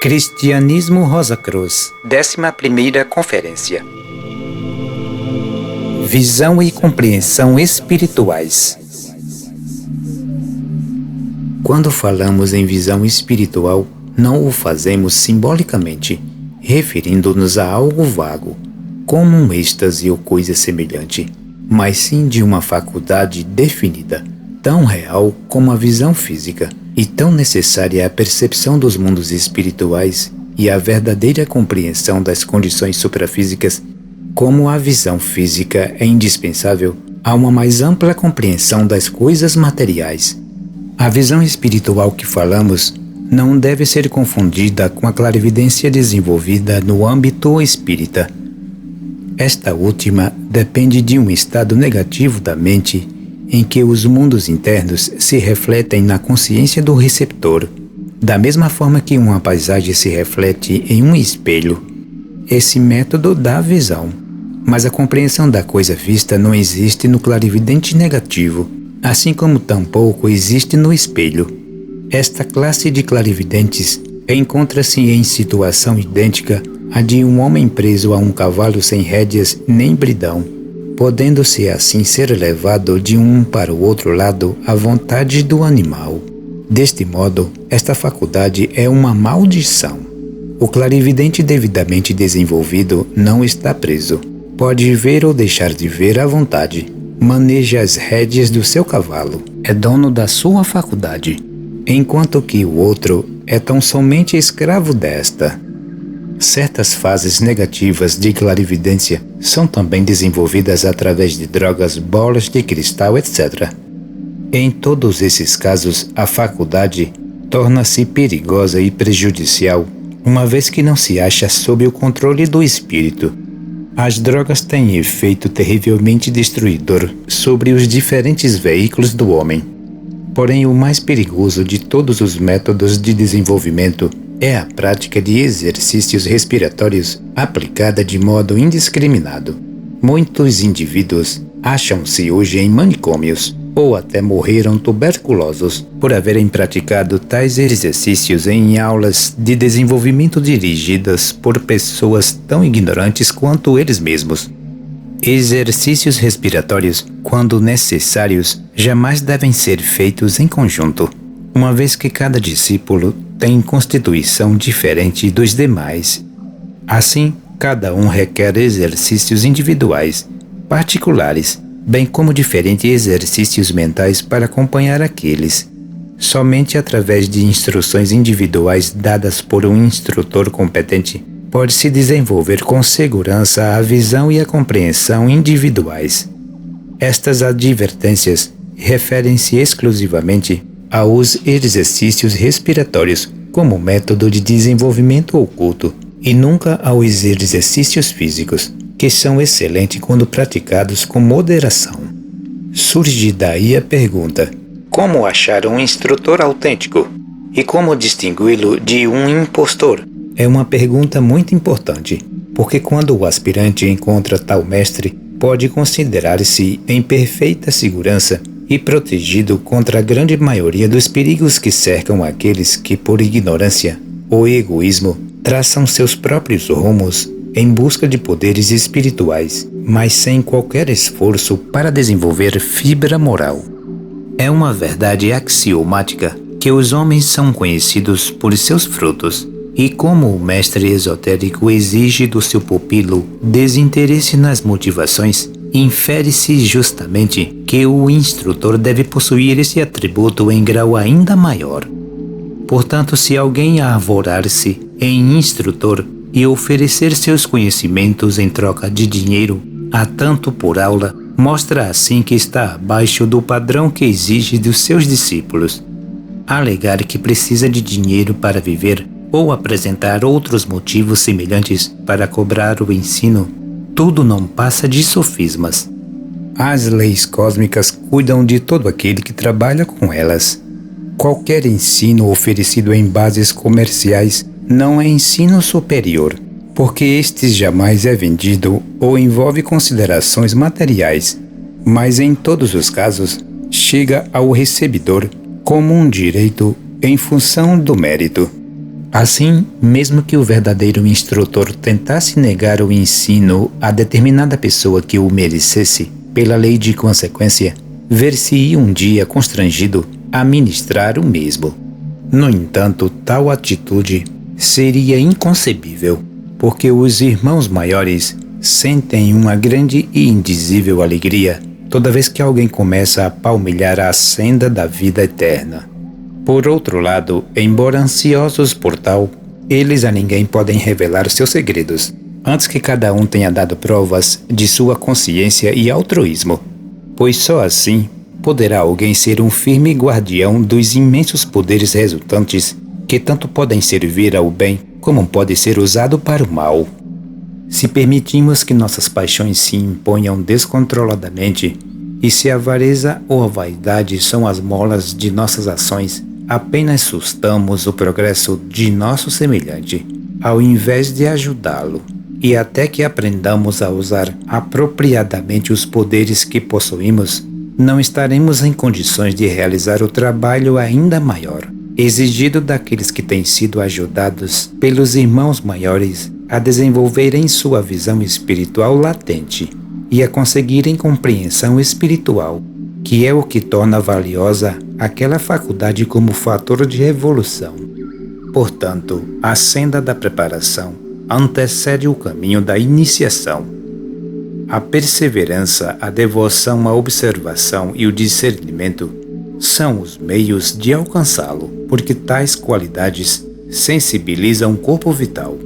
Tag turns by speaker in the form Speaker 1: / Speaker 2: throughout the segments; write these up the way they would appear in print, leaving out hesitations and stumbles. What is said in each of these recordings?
Speaker 1: Cristianismo Rosa Cruz, 11ª Conferência. Visão e compreensão espirituais. Quando falamos em visão espiritual, não o fazemos simbolicamente, referindo-nos a algo vago, como um êxtase ou coisa semelhante, mas sim de uma faculdade definida, tão real como a visão física, e tão necessária à percepção dos mundos espirituais e à verdadeira compreensão das condições suprafísicas, como a visão física é indispensável a uma mais ampla compreensão das coisas materiais. A visão espiritual que falamos não deve ser confundida com a clarividência desenvolvida no âmbito espírita. Esta última depende de um estado negativo da mente em que os mundos internos se refletem na consciência do receptor, da mesma forma que uma paisagem se reflete em um espelho. Esse método dá visão, mas a compreensão da coisa vista não existe no clarividente negativo, assim como tampouco existe no espelho. Esta classe de clarividentes encontra-se em situação idêntica à de um homem preso a um cavalo sem rédeas nem bridão, podendo-se assim ser levado de um para o outro lado à vontade do animal. Deste modo, esta faculdade é uma maldição. O clarividente devidamente desenvolvido não está preso. Pode ver ou deixar de ver à vontade. Maneja as rédeas do seu cavalo. É dono da sua faculdade, enquanto que o outro é tão somente escravo desta. Certas fases negativas de clarividência são também desenvolvidas através de drogas, bolas de cristal, etc. Em todos esses casos, a faculdade torna-se perigosa e prejudicial, uma vez que não se acha sob o controle do espírito. As drogas têm efeito terrivelmente destruidor sobre os diferentes veículos do homem. Porém, o mais perigoso de todos os métodos de desenvolvimento é a prática de exercícios respiratórios aplicada de modo indiscriminado. Muitos indivíduos acham-se hoje em manicômios ou até morreram tuberculosos por haverem praticado tais exercícios em aulas de desenvolvimento dirigidas por pessoas tão ignorantes quanto eles mesmos. Exercícios respiratórios, quando necessários, jamais devem ser feitos em conjunto, uma vez que cada discípulo tem constituição diferente dos demais. Assim, cada um requer exercícios individuais, particulares, bem como diferentes exercícios mentais para acompanhar aqueles. Somente através de instruções individuais dadas por um instrutor competente pode-se desenvolver com segurança a visão e a compreensão individuais. Estas advertências referem-se exclusivamente aos exercícios respiratórios como método de desenvolvimento oculto e nunca aos exercícios físicos, que são excelentes quando praticados com moderação. Surge daí a pergunta: como achar um instrutor autêntico? E como distingui-lo de um impostor? É uma pergunta muito importante, porque quando o aspirante encontra tal mestre, pode considerar-se em perfeita segurança e protegido contra a grande maioria dos perigos que cercam aqueles que, por ignorância ou egoísmo, traçam seus próprios rumos em busca de poderes espirituais, mas sem qualquer esforço para desenvolver fibra moral. É uma verdade axiomática que os homens são conhecidos por seus frutos, e como o mestre esotérico exige do seu pupilo desinteresse nas motivações, infere-se justamente que o instrutor deve possuir esse atributo em grau ainda maior. Portanto, se alguém arvorar-se em instrutor e oferecer seus conhecimentos em troca de dinheiro, a tanto por aula, mostra assim que está abaixo do padrão que exige dos seus discípulos. Alegar que precisa de dinheiro para viver ou apresentar outros motivos semelhantes para cobrar o ensino, tudo não passa de sofismas. As leis cósmicas cuidam de todo aquele que trabalha com elas. Qualquer ensino oferecido em bases comerciais não é ensino superior, porque este jamais é vendido ou envolve considerações materiais, mas em todos os casos chega ao recebedor como um direito em função do mérito. Assim, mesmo que o verdadeiro instrutor tentasse negar o ensino a determinada pessoa que o merecesse, pela lei de consequência, ver-se-ia um dia constrangido a ministrar o mesmo. No entanto, tal atitude seria inconcebível, porque os irmãos maiores sentem uma grande e indizível alegria toda vez que alguém começa a palmilhar a senda da vida eterna. Por outro lado, embora ansiosos por tal, eles a ninguém podem revelar seus segredos, antes que cada um tenha dado provas de sua consciência e altruísmo, pois só assim poderá alguém ser um firme guardião dos imensos poderes resultantes que tanto podem servir ao bem como pode ser usado para o mal. Se permitimos que nossas paixões se imponham descontroladamente, e se a avareza ou a vaidade são as molas de nossas ações, apenas sustamos o progresso de nosso semelhante, ao invés de ajudá-lo, e até que aprendamos a usar apropriadamente os poderes que possuímos, não estaremos em condições de realizar o trabalho ainda maior, exigido daqueles que têm sido ajudados pelos irmãos maiores a desenvolverem sua visão espiritual latente e a conseguirem compreensão espiritual, que é o que torna valiosa aquela faculdade como fator de evolução. Portanto, a senda da preparação antecede o caminho da iniciação. A perseverança, a devoção, a observação e o discernimento são os meios de alcançá-lo, porque tais qualidades sensibilizam o corpo vital.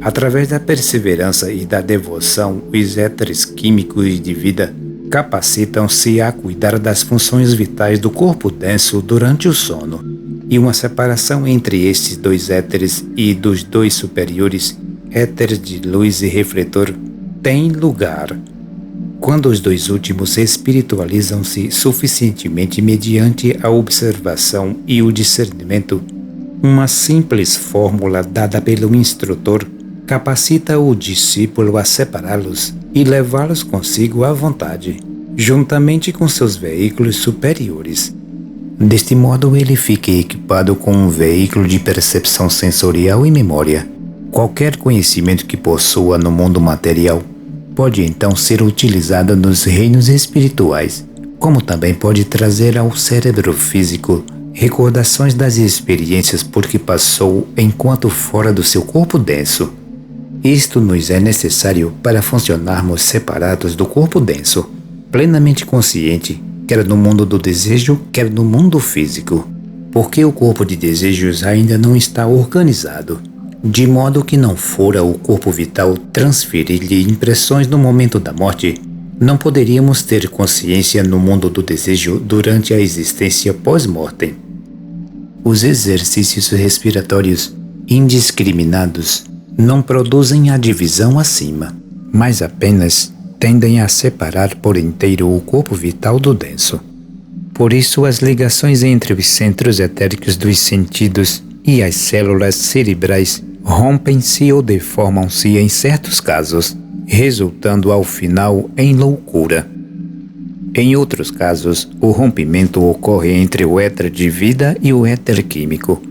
Speaker 1: Através da perseverança e da devoção, os éteres químicos de vida capacitam-se a cuidar das funções vitais do corpo denso durante o sono, e uma separação entre estes dois éteres e dos dois superiores, éteres de luz e refletor, tem lugar. Quando os dois últimos espiritualizam-se suficientemente mediante a observação e o discernimento, uma simples fórmula dada pelo instrutor capacita o discípulo a separá-los e levá-los consigo à vontade, juntamente com seus veículos superiores. Deste modo, ele fica equipado com um veículo de percepção sensorial e memória. Qualquer conhecimento que possua no mundo material pode então ser utilizado nos reinos espirituais, como também pode trazer ao cérebro físico recordações das experiências por que passou enquanto fora do seu corpo denso. Isto nos é necessário para funcionarmos separados do corpo denso, plenamente consciente, quer no mundo do desejo, quer no mundo físico, porque o corpo de desejos ainda não está organizado, de modo que não fora o corpo vital transferir-lhe impressões no momento da morte, não poderíamos ter consciência no mundo do desejo durante a existência pós-mortem. Os exercícios respiratórios indiscriminados não produzem a divisão acima, mas apenas tendem a separar por inteiro o corpo vital do denso. Por isso, as ligações entre os centros etéricos dos sentidos e as células cerebrais rompem-se ou deformam-se em certos casos, resultando ao final em loucura. Em outros casos, o rompimento ocorre entre o éter de vida e o éter químico,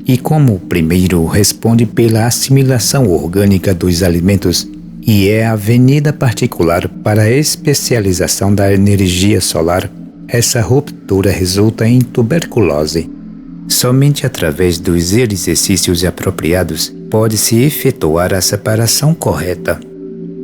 Speaker 1: e como o primeiro responde pela assimilação orgânica dos alimentos e é a avenida particular para a especialização da energia solar, essa ruptura resulta em tuberculose. Somente através dos exercícios apropriados pode-se efetuar a separação correta.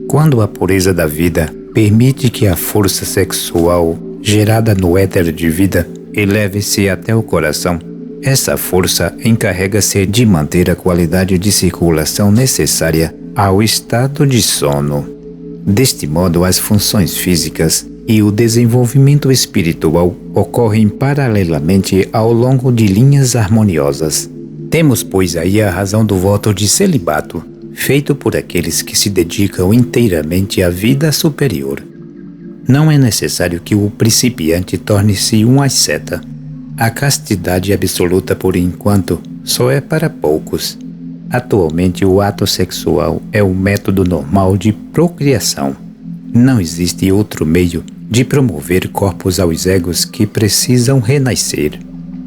Speaker 1: Quando a pureza da vida permite que a força sexual gerada no éter de vida eleve-se até o coração, essa força encarrega-se de manter a qualidade de circulação necessária ao estado de sono. Deste modo, as funções físicas e o desenvolvimento espiritual ocorrem paralelamente ao longo de linhas harmoniosas. Temos, pois, aí a razão do voto de celibato, feito por aqueles que se dedicam inteiramente à vida superior. Não é necessário que o principiante torne-se um asceta. A castidade absoluta, por enquanto, só é para poucos. Atualmente, o ato sexual é o método normal de procriação. Não existe outro meio de promover corpos aos egos que precisam renascer.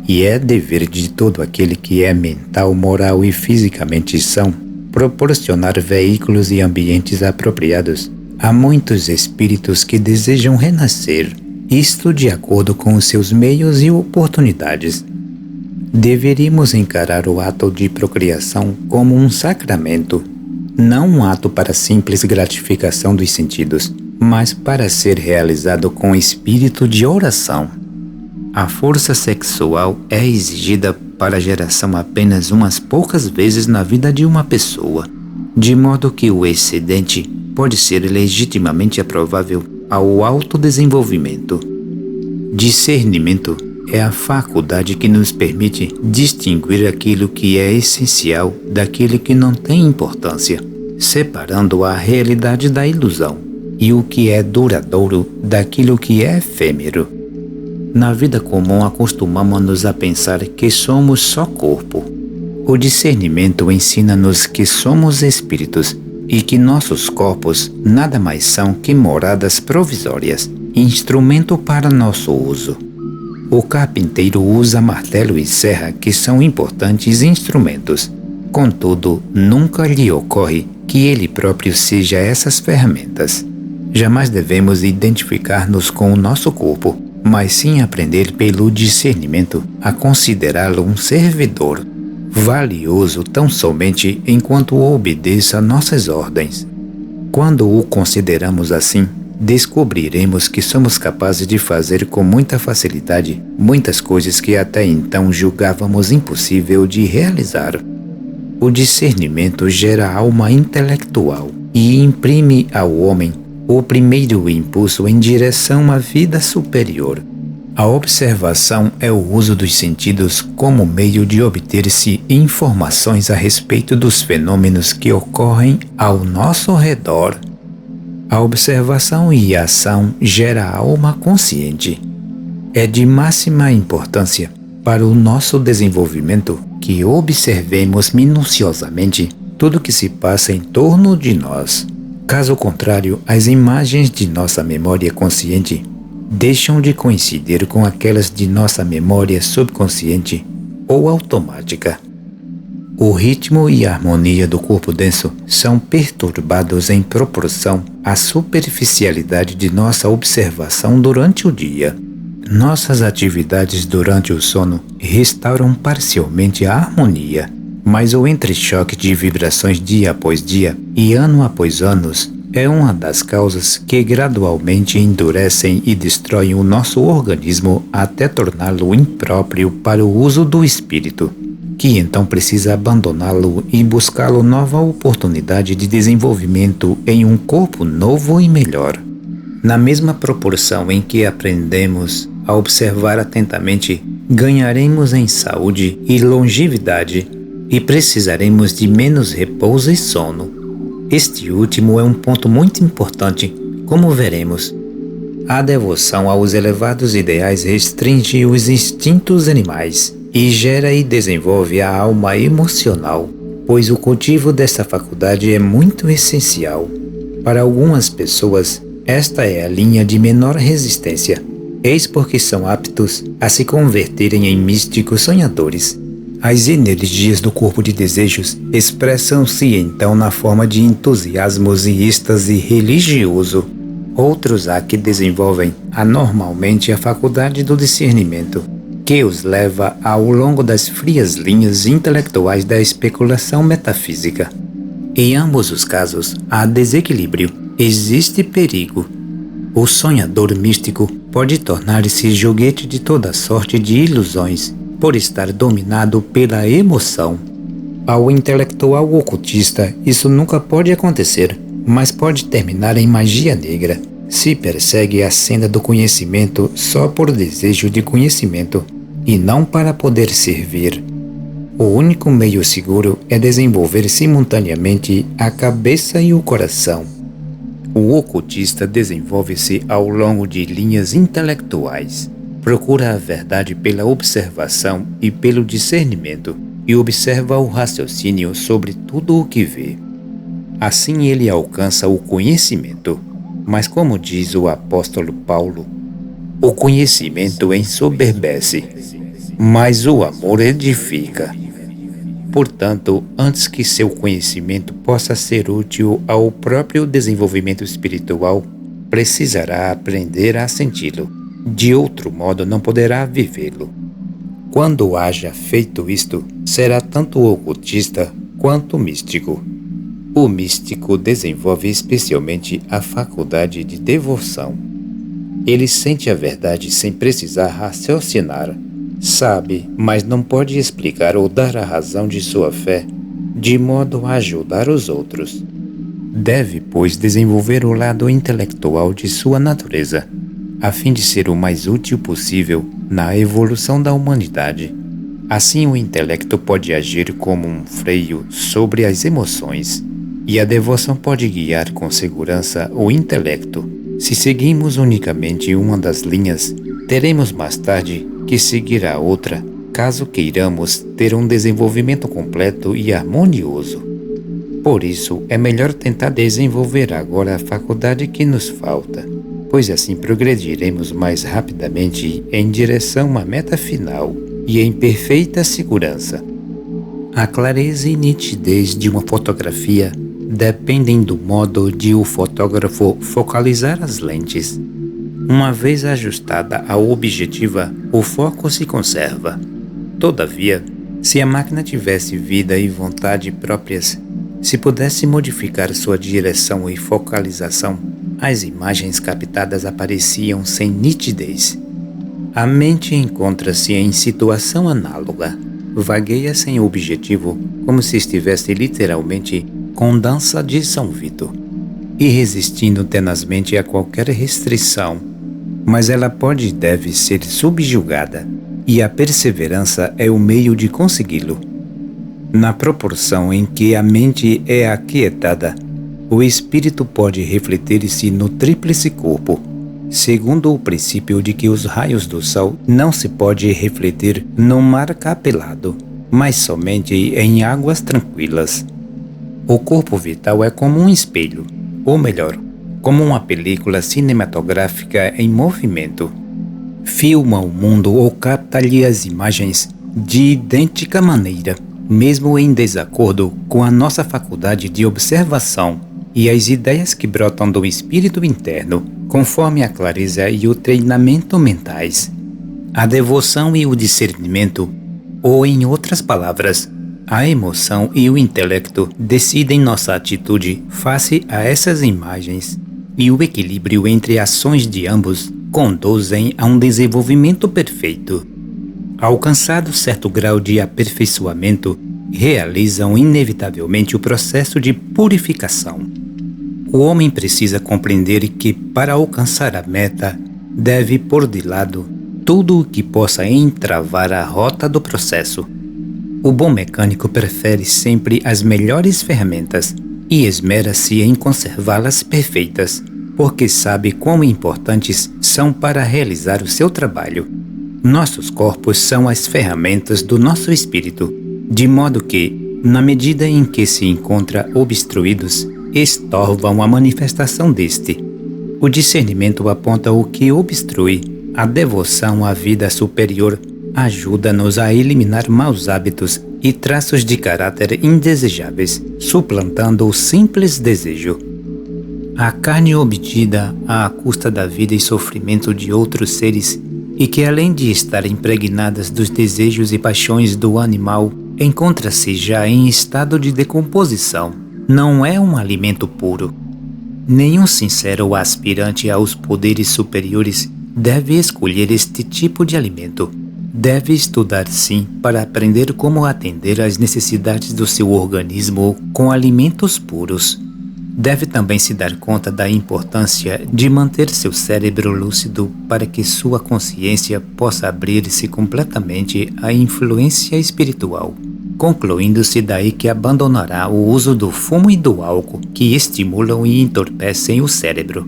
Speaker 1: e é dever de todo aquele que é mental, moral e fisicamente são proporcionar veículos e ambientes apropriados a muitos espíritos que desejam renascer, isto de acordo com os seus meios e oportunidades. Deveríamos encarar o ato de procriação como um sacramento, não um ato para simples gratificação dos sentidos, mas para ser realizado com espírito de oração. A força sexual é exigida para a geração apenas umas poucas vezes na vida de uma pessoa, de modo que o excedente pode ser legitimamente aprovável ao autodesenvolvimento. Discernimento é a faculdade que nos permite distinguir aquilo que é essencial daquilo que não tem importância, separando a realidade da ilusão e o que é duradouro daquilo que é efêmero. Na vida comum acostumamos-nos a pensar que somos só corpo. O discernimento ensina-nos que somos espíritos e que nossos corpos nada mais são que moradas provisórias, instrumento para nosso uso. O carpinteiro usa martelo e serra, que são importantes instrumentos. Contudo, nunca lhe ocorre que ele próprio seja essas ferramentas. Jamais devemos identificar-nos com o nosso corpo, mas sim aprender pelo discernimento a considerá-lo um servidor, valioso tão somente enquanto obedeça a nossas ordens. Quando o consideramos assim, descobriremos que somos capazes de fazer com muita facilidade muitas coisas que até então julgávamos impossível de realizar. O discernimento gera alma intelectual e imprime ao homem o primeiro impulso em direção à vida superior. A observação é o uso dos sentidos como meio de obter-se informações a respeito dos fenômenos que ocorrem ao nosso redor. A observação e a ação gera a alma consciente. É de máxima importância para o nosso desenvolvimento que observemos minuciosamente tudo o que se passa em torno de nós. Caso contrário, as imagens de nossa memória consciente deixam de coincidir com aquelas de nossa memória subconsciente ou automática. O ritmo e a harmonia do corpo denso são perturbados em proporção à superficialidade de nossa observação durante o dia. Nossas atividades durante o sono restauram parcialmente a harmonia, mas o entrechoque de vibrações dia após dia e ano após anos é uma das causas que gradualmente endurecem e destroem o nosso organismo até torná-lo impróprio para o uso do espírito, que então precisa abandoná-lo e buscá-lo nova oportunidade de desenvolvimento em um corpo novo e melhor. Na mesma proporção em que aprendemos a observar atentamente, ganharemos em saúde e longevidade e precisaremos de menos repouso e sono. Este último é um ponto muito importante, como veremos. A devoção aos elevados ideais restringe os instintos animais e gera e desenvolve a alma emocional, pois o cultivo desta faculdade é muito essencial. Para algumas pessoas, esta é a linha de menor resistência, eis porque são aptos a se converterem em místicos sonhadores. As energias do corpo de desejos expressam-se então na forma de entusiasmos e êxtase religioso. Outros há que desenvolvem anormalmente a faculdade do discernimento, que os leva ao longo das frias linhas intelectuais da especulação metafísica. Em ambos os casos, há desequilíbrio, existe perigo. O sonhador místico pode tornar-se joguete de toda sorte de ilusões, por estar dominado pela emoção. Ao intelectual ocultista, isso nunca pode acontecer, mas pode terminar em magia negra. Se persegue a senda do conhecimento só por desejo de conhecimento, e não para poder servir. O único meio seguro é desenvolver simultaneamente a cabeça e o coração. O ocultista desenvolve-se ao longo de linhas intelectuais. Procura a verdade pela observação e pelo discernimento e observa o raciocínio sobre tudo o que vê. Assim ele alcança o conhecimento. Mas como diz o apóstolo Paulo, o conhecimento ensoberbece. mas o amor edifica. Portanto, antes que seu conhecimento possa ser útil ao próprio desenvolvimento espiritual, precisará aprender a senti-lo. De outro modo, não poderá vivê-lo. Quando haja feito isto, será tanto ocultista quanto místico. O místico desenvolve especialmente a faculdade de devoção. Ele sente a verdade sem precisar raciocinar. Sabe, mas não pode explicar ou dar a razão de sua fé, de modo a ajudar os outros. Deve, pois, desenvolver o lado intelectual de sua natureza, a fim de ser o mais útil possível na evolução da humanidade. Assim, o intelecto pode agir como um freio sobre as emoções, e a devoção pode guiar com segurança o intelecto. Se seguimos unicamente uma das linhas, teremos mais tarde que seguir a outra, caso queiramos ter um desenvolvimento completo e harmonioso. Por isso, é melhor tentar desenvolver agora a faculdade que nos falta, pois assim progrediremos mais rapidamente em direção à meta final e em perfeita segurança. A clareza e nitidez de uma fotografia dependem do modo de o fotógrafo focalizar as lentes. Uma vez ajustada ao objetiva, o foco se conserva. Todavia, se a máquina tivesse vida e vontade próprias, se pudesse modificar sua direção e focalização, as imagens captadas apareciam sem nitidez. A mente encontra-se em situação análoga, vagueia sem objetivo, como se estivesse literalmente com dança de São Vito, e resistindo tenazmente a qualquer restrição. Mas ela pode e deve ser subjugada, e a perseverança é o meio de consegui-lo. Na proporção em que a mente é aquietada, o espírito pode refletir-se no tríplice corpo, segundo o princípio de que os raios do sol não se pode refletir no mar capelado, mas somente em águas tranquilas. O corpo vital é como um espelho, ou melhor, como uma película cinematográfica em movimento. Filma o mundo ou capta-lhe as imagens de idêntica maneira, mesmo em desacordo com a nossa faculdade de observação e as ideias que brotam do espírito interno, conforme a clareza e o treinamento mentais. A devoção e o discernimento, ou em outras palavras, a emoção e o intelecto decidem nossa atitude face a essas imagens, e o equilíbrio entre ações de ambos conduzem a um desenvolvimento perfeito. Alcançado certo grau de aperfeiçoamento, realizam inevitavelmente o processo de purificação. O homem precisa compreender que, para alcançar a meta, deve pôr de lado tudo o que possa entravar a rota do processo. O bom mecânico prefere sempre as melhores ferramentas e esmera-se em conservá-las perfeitas, porque sabe quão importantes são para realizar o seu trabalho. Nossos corpos são as ferramentas do nosso espírito, de modo que, na medida em que se encontram obstruídos, estorvam a manifestação deste. O discernimento aponta o que obstrui. A devoção à vida superior ajuda-nos a eliminar maus hábitos e traços de caráter indesejáveis, suplantando o simples desejo. A carne obtida à custa da vida e sofrimento de outros seres, e que além de estar impregnadas dos desejos e paixões do animal, encontra-se já em estado de decomposição, não é um alimento puro. Nenhum sincero aspirante aos poderes superiores deve escolher este tipo de alimento. Deve estudar sim para aprender como atender às necessidades do seu organismo com alimentos puros. Deve também se dar conta da importância de manter seu cérebro lúcido para que sua consciência possa abrir-se completamente à influência espiritual, concluindo-se daí que abandonará o uso do fumo e do álcool que estimulam e entorpecem o cérebro.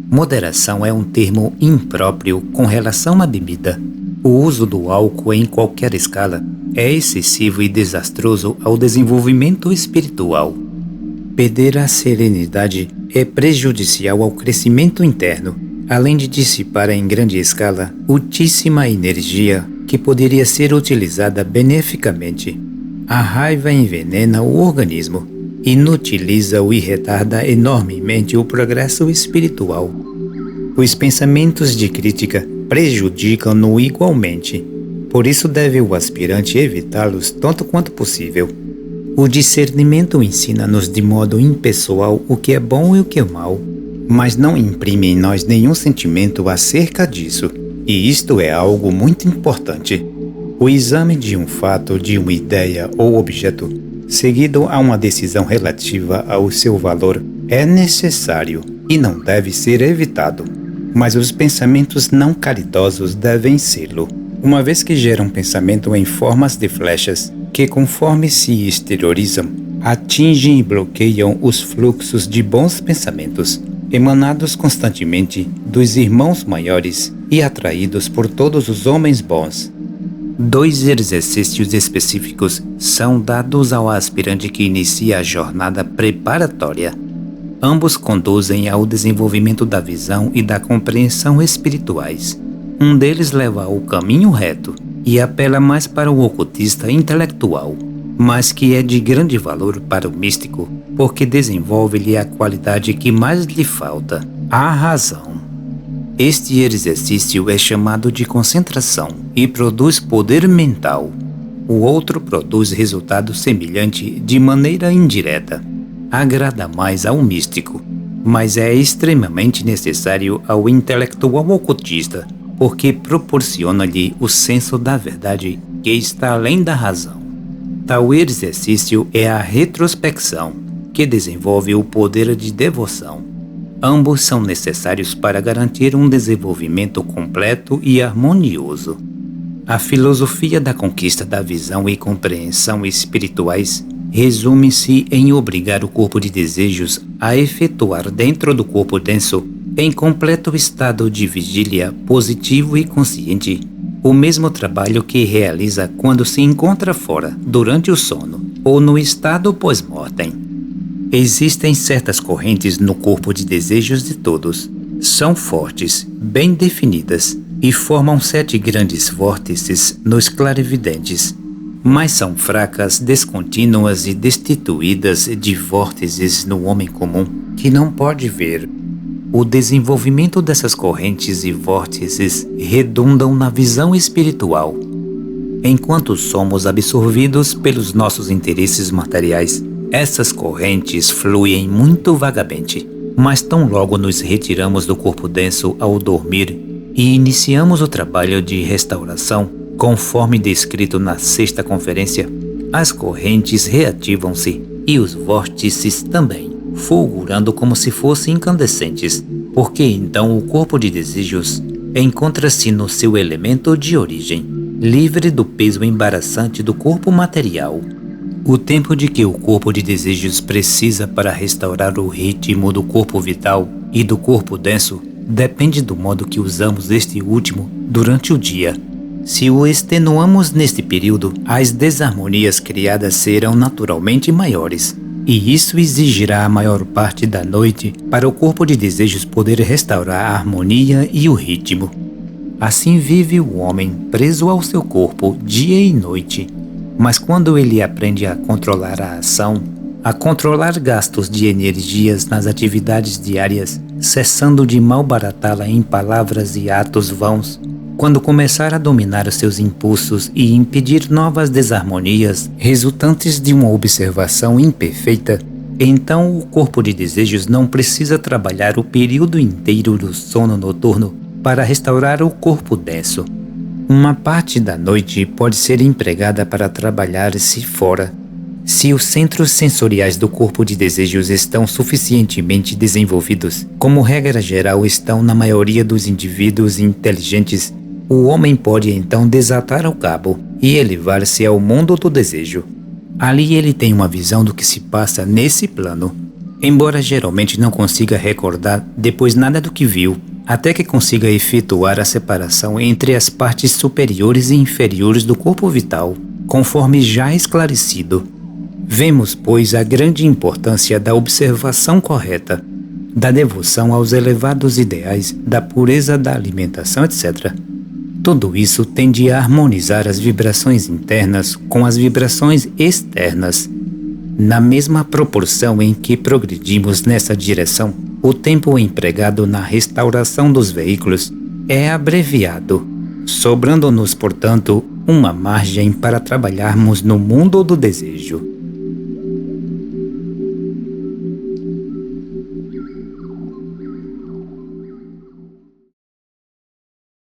Speaker 1: Moderação é um termo impróprio com relação à bebida. O uso do álcool em qualquer escala é excessivo e desastroso ao desenvolvimento espiritual. Perder a serenidade é prejudicial ao crescimento interno, além de dissipar em grande escala ultíssima energia que poderia ser utilizada beneficamente. A raiva envenena o organismo, inutiliza-o e retarda enormemente o progresso espiritual. Os pensamentos de crítica prejudicam-no igualmente, por isso deve o aspirante evitá-los tanto quanto possível. O discernimento ensina-nos de modo impessoal o que é bom e o que é mal, mas não imprime em nós nenhum sentimento acerca disso, e isto é algo muito importante. O exame de um fato, de uma ideia ou objeto, seguido a uma decisão relativa ao seu valor, é necessário e não deve ser evitado, mas os pensamentos não caridosos devem sê-lo, uma vez que geram pensamento em formas de flechas, que conforme se exteriorizam, atingem e bloqueiam os fluxos de bons pensamentos, emanados constantemente dos irmãos maiores e atraídos por todos os homens bons. 2 exercícios específicos são dados ao aspirante que inicia a jornada preparatória. Ambos conduzem ao desenvolvimento da visão e da compreensão espirituais. Um deles leva ao caminho reto e apela mais para o ocultista intelectual, mas que é de grande valor para o místico, porque desenvolve-lhe a qualidade que mais lhe falta, a razão. Este exercício é chamado de concentração e produz poder mental. O outro produz resultado semelhante de maneira indireta. Agrada mais ao místico, mas é extremamente necessário ao intelectual ocultista, porque proporciona-lhe o senso da verdade que está além da razão. Tal exercício é a retrospecção, que desenvolve o poder de devoção. Ambos são necessários para garantir um desenvolvimento completo e harmonioso. A filosofia da conquista da visão e compreensão espirituais resume-se em obrigar o corpo de desejos a efetuar dentro do corpo denso, em completo estado de vigília positivo e consciente, o mesmo trabalho que realiza quando se encontra fora, durante o sono, ou no estado pós-mortem. Existem certas correntes no corpo de desejos de todos. São fortes, bem definidas, e formam 7 grandes vórtices nos clarividentes, mas são fracas, descontínuas e destituídas de vórtices no homem comum, que não pode ver. O desenvolvimento dessas correntes e vórtices redundam na visão espiritual. Enquanto somos absorvidos pelos nossos interesses materiais, essas correntes fluem muito vagamente, mas tão logo nos retiramos do corpo denso ao dormir e iniciamos o trabalho de restauração, conforme descrito na 6ª conferência, as correntes reativam-se e os vórtices também, fulgurando como se fossem incandescentes, porque então o corpo de desejos encontra-se no seu elemento de origem, livre do peso embaraçante do corpo material. O tempo de que o corpo de desejos precisa para restaurar o ritmo do corpo vital e do corpo denso depende do modo que usamos este último durante o dia. Se o extenuamos neste período, as desarmonias criadas serão naturalmente maiores, e isso exigirá a maior parte da noite para o corpo de desejos poder restaurar a harmonia e o ritmo. Assim vive o homem preso ao seu corpo dia e noite, mas quando ele aprende a controlar a ação, a controlar gastos de energias nas atividades diárias, cessando de malbaratá-la em palavras e atos vãos, quando começar a dominar os seus impulsos e impedir novas desarmonias resultantes de uma observação imperfeita, então o corpo de desejos não precisa trabalhar o período inteiro do sono noturno para restaurar o corpo denso. Uma parte da noite pode ser empregada para trabalhar-se fora. Se os centros sensoriais do corpo de desejos estão suficientemente desenvolvidos, como regra geral estão na maioria dos indivíduos inteligentes, o homem pode então desatar o cabo e elevar-se ao mundo do desejo. Ali ele tem uma visão do que se passa nesse plano, embora geralmente não consiga recordar depois nada do que viu, até que consiga efetuar a separação entre as partes superiores e inferiores do corpo vital, conforme já esclarecido. Vemos, pois, a grande importância da observação correta, da devoção aos elevados ideais, da pureza da alimentação, etc. Tudo isso tende a harmonizar as vibrações internas com as vibrações externas. Na mesma proporção em que progredimos nessa direção, o tempo empregado na restauração dos veículos é abreviado, sobrando-nos, portanto, uma margem para trabalharmos no mundo do desejo.